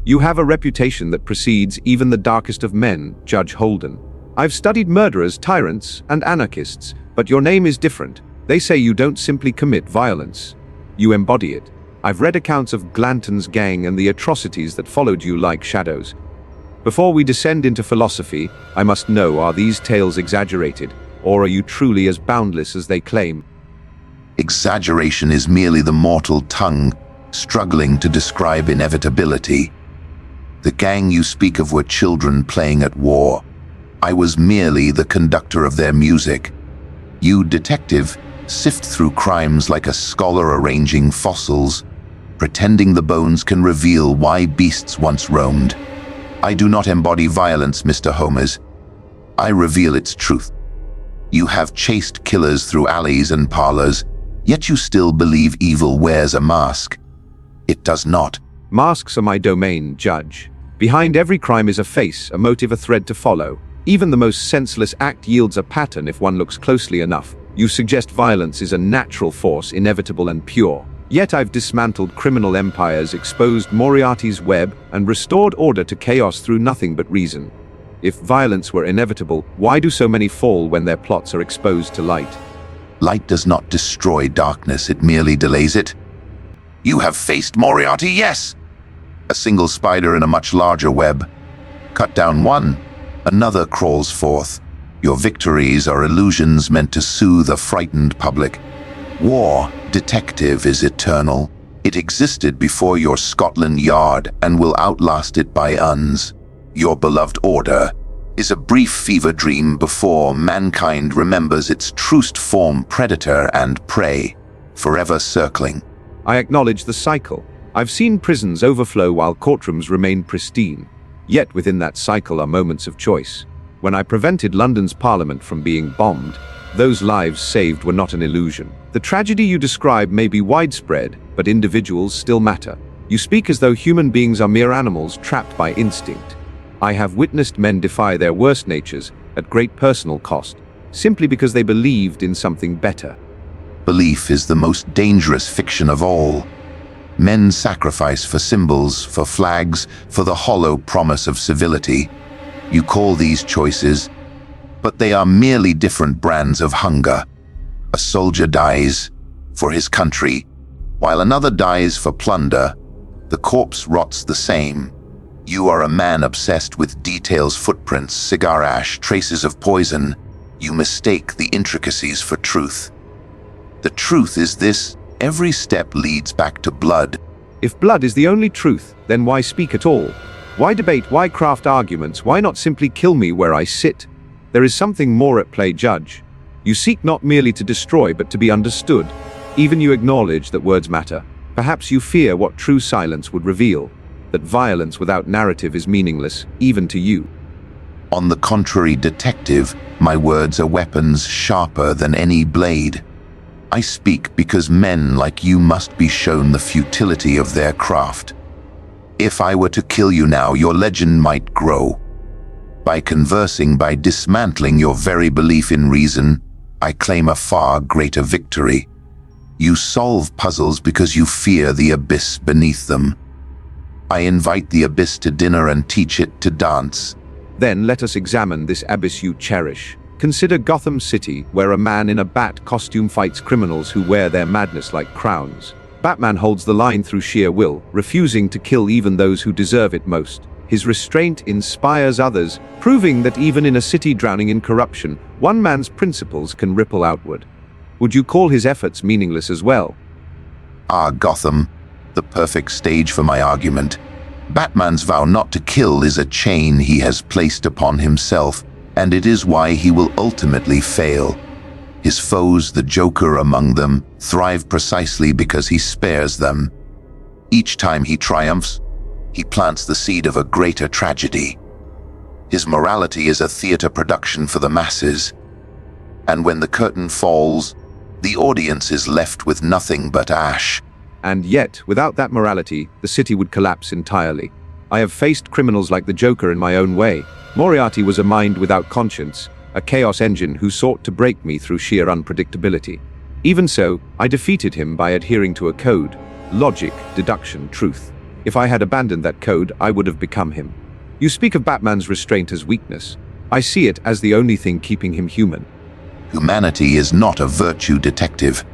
You have a reputation that precedes even the darkest of men, Judge Holden. I've studied murderers, tyrants, and anarchists, but your name is different. They say you don't simply commit violence. You embody it. I've read accounts of Glanton's gang and the atrocities that followed you like shadows. Before we descend into philosophy, I must know, are these tales exaggerated, or are you truly as boundless as they claim? Exaggeration is merely the mortal tongue, struggling to describe inevitability. The gang you speak of were children playing at war. I was merely the conductor of their music. You, detective, sift through crimes like a scholar arranging fossils, pretending the bones can reveal why beasts once roamed. I do not embody violence, Mr. Holmes. I reveal its truth. You have chased killers through alleys and parlors, yet you still believe evil wears a mask. It does not. Masks are my domain, Judge. Behind every crime is a face, a motive, a thread to follow. Even the most senseless act yields a pattern if one looks closely enough. You suggest violence is a natural force, inevitable and pure. Yet I've dismantled criminal empires, exposed Moriarty's web, and restored order to chaos through nothing but reason. If violence were inevitable, why do so many fall when their plots are exposed to light? Light does not destroy darkness, it merely delays it. You have faced Moriarty, yes. A single spider in a much larger web. Cut down one, another crawls forth. Your victories are illusions meant to soothe a frightened public. War, detective, is eternal. It existed before your Scotland Yard and will outlast it by uns. Your beloved order is a brief fever dream before mankind remembers its truest form, predator and prey, forever circling. I acknowledge the cycle. I've seen prisons overflow while courtrooms remain pristine. Yet within that cycle are moments of choice. When I prevented London's Parliament from being bombed, those lives saved were not an illusion. The tragedy you describe may be widespread, but individuals still matter. You speak as though human beings are mere animals trapped by instinct. I have witnessed men defy their worst natures at great personal cost, simply because they believed in something better. Belief is the most dangerous fiction of all. Men sacrifice for symbols, for flags, for the hollow promise of civility. You call these choices, but they are merely different brands of hunger. A soldier dies for his country, while another dies for plunder. The corpse rots the same. You are a man obsessed with details, footprints, cigar ash, traces of poison. You mistake the intricacies for truth. The truth is this: every step leads back to blood. If blood is the only truth, then why speak at all? Why debate? Why craft arguments? Why not simply kill me where I sit? There is something more at play, Judge. You seek not merely to destroy, but to be understood. Even you acknowledge that words matter. Perhaps you fear what true silence would reveal, that violence without narrative is meaningless, even to you. On the contrary, detective, my words are weapons sharper than any blade. I speak because men like you must be shown the futility of their craft. If I were to kill you now, your legend might grow. By conversing, by dismantling your very belief in reason, I claim a far greater victory. You solve puzzles because you fear the abyss beneath them. I invite the abyss to dinner and teach it to dance. Then let us examine this abyss you cherish. Consider Gotham City, where a man in a bat costume fights criminals who wear their madness like crowns. Batman holds the line through sheer will, refusing to kill even those who deserve it most. His restraint inspires others, proving that even in a city drowning in corruption, one man's principles can ripple outward. Would you call his efforts meaningless as well? Ah, Gotham, the perfect stage for my argument. Batman's vow not to kill is a chain he has placed upon himself, and it is why he will ultimately fail. His foes, the Joker among them, thrive precisely because he spares them. Each time he triumphs, he plants the seed of a greater tragedy. His morality is a theater production for the masses. And when the curtain falls, the audience is left with nothing but ash. And yet, without that morality, the city would collapse entirely. I have faced criminals like the Joker in my own way. Moriarty was a mind without conscience, a chaos engine who sought to break me through sheer unpredictability. Even so, I defeated him by adhering to a code: logic, deduction, truth. If I had abandoned that code, I would have become him. You speak of Batman's restraint as weakness. I see it as the only thing keeping him human. Humanity is not a virtue, detective.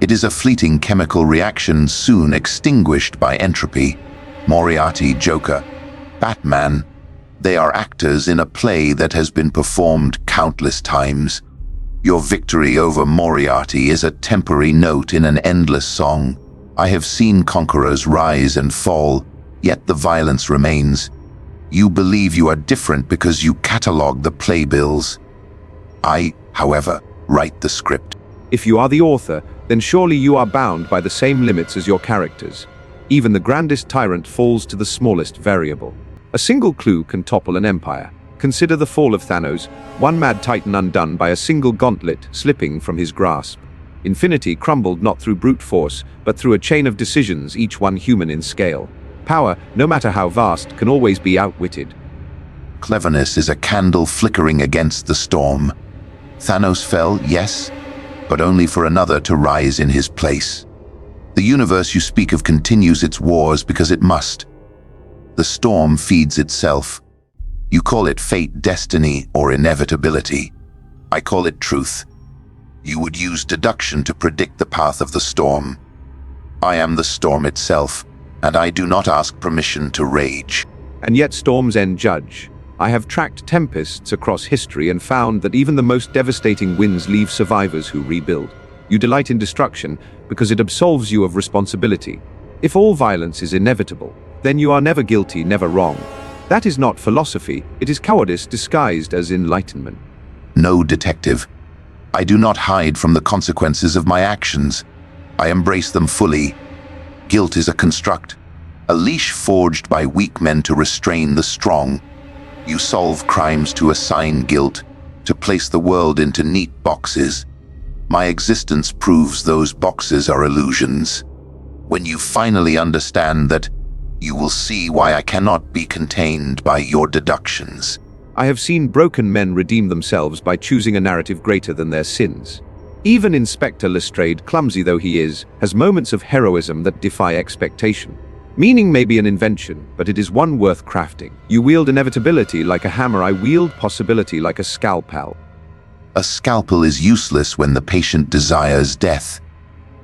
It is a fleeting chemical reaction soon extinguished by entropy. Moriarty, Joker, Batman, they are actors in a play that has been performed countless times. Your victory over Moriarty is a temporary note in an endless song. I have seen conquerors rise and fall, yet the violence remains. You believe you are different because you catalog the playbills. I, however, write the script. If you are the author, then surely you are bound by the same limits as your characters. Even the grandest tyrant falls to the smallest variable. A single clue can topple an empire. Consider the fall of Thanos, one mad titan undone by a single gauntlet slipping from his grasp. Infinity crumbled not through brute force, but through a chain of decisions, each one human in scale. Power, no matter how vast, can always be outwitted. Cleverness is a candle flickering against the storm. Thanos fell, yes, but only for another to rise in his place. The universe you speak of continues its wars because it must. The storm feeds itself. You call it fate, destiny, or inevitability. I call it truth. You would use deduction to predict the path of the storm. I am the storm itself, and I do not ask permission to rage. And yet storms end judge. I have tracked tempests across history and found that even the most devastating winds leave survivors who rebuild. You delight in destruction because it absolves you of responsibility. If all violence is inevitable, then you are never guilty, never wrong. That is not philosophy, it is cowardice disguised as enlightenment. No, detective. I do not hide from the consequences of my actions. I embrace them fully. Guilt is a construct, a leash forged by weak men to restrain the strong. You solve crimes to assign guilt, to place the world into neat boxes. My existence proves those boxes are illusions. When you finally understand that, you will see why I cannot be contained by your deductions. I have seen broken men redeem themselves by choosing a narrative greater than their sins. Even Inspector Lestrade, clumsy though he is, has moments of heroism that defy expectation. Meaning may be an invention, but it is one worth crafting. You wield inevitability like a hammer, I wield possibility like a scalpel. A scalpel is useless when the patient desires death.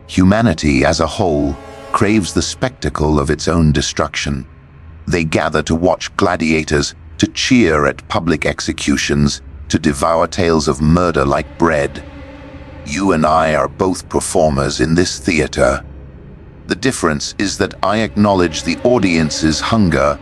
Humanity as a whole craves the spectacle of its own destruction. They gather to watch gladiators, to cheer at public executions, to devour tales of murder like bread. You and I are both performers in this theater. The difference is that I acknowledge the audience's hunger,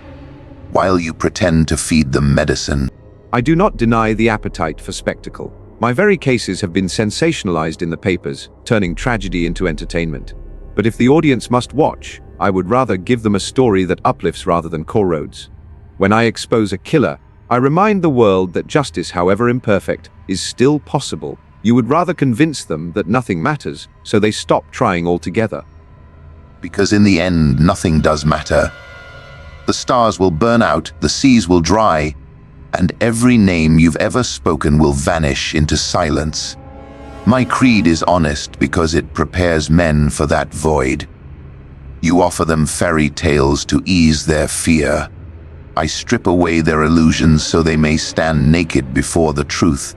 while you pretend to feed them medicine. I do not deny the appetite for spectacle. My very cases have been sensationalized in the papers, turning tragedy into entertainment. But if the audience must watch, I would rather give them a story that uplifts rather than corrodes. When I expose a killer, I remind the world that justice, however imperfect, is still possible. You would rather convince them that nothing matters, so they stop trying altogether. Because in the end, nothing does matter. The stars will burn out, the seas will dry, and every name you've ever spoken will vanish into silence. My creed is honest because it prepares men for that void. You offer them fairy tales to ease their fear. I strip away their illusions so they may stand naked before the truth,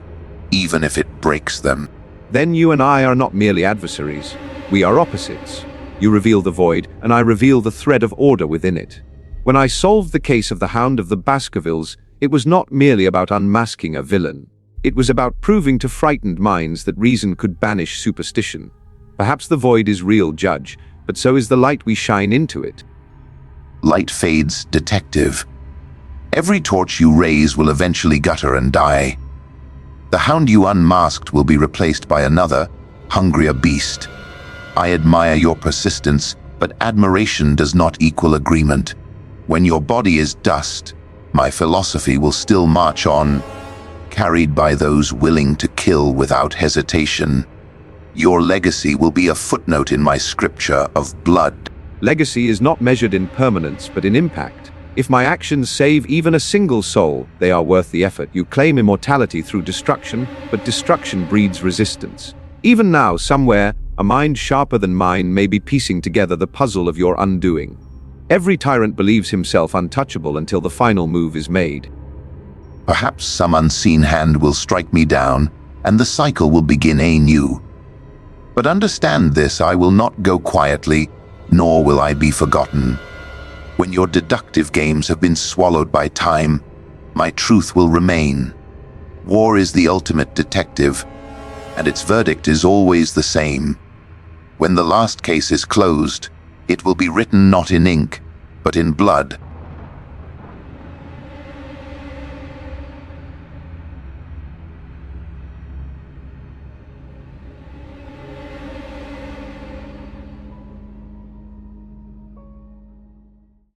even if it breaks them. Then you and I are not merely adversaries. We are opposites. You reveal the void, and I reveal the thread of order within it. When I solved the case of the Hound of the Baskervilles, it was not merely about unmasking a villain. It was about proving to frightened minds that reason could banish superstition. Perhaps the void is real, Judge, but so is the light we shine into it. Light fades, detective. Every torch you raise will eventually gutter and die. The hound you unmasked will be replaced by another, hungrier beast. I admire your persistence, but admiration does not equal agreement. When your body is dust, my philosophy will still march on, carried by those willing to kill without hesitation. Your legacy will be a footnote in my scripture of blood. Legacy is not measured in permanence, but in impact. If my actions save even a single soul, they are worth the effort. You claim immortality through destruction, but destruction breeds resistance. Even now, somewhere, a mind sharper than mine may be piecing together the puzzle of your undoing. Every tyrant believes himself untouchable until the final move is made. Perhaps some unseen hand will strike me down, and the cycle will begin anew. But understand this, I will not go quietly, nor will I be forgotten. When your deductive games have been swallowed by time, my truth will remain. War is the ultimate detective, and its verdict is always the same. When the last case is closed, it will be written not in ink, but in blood.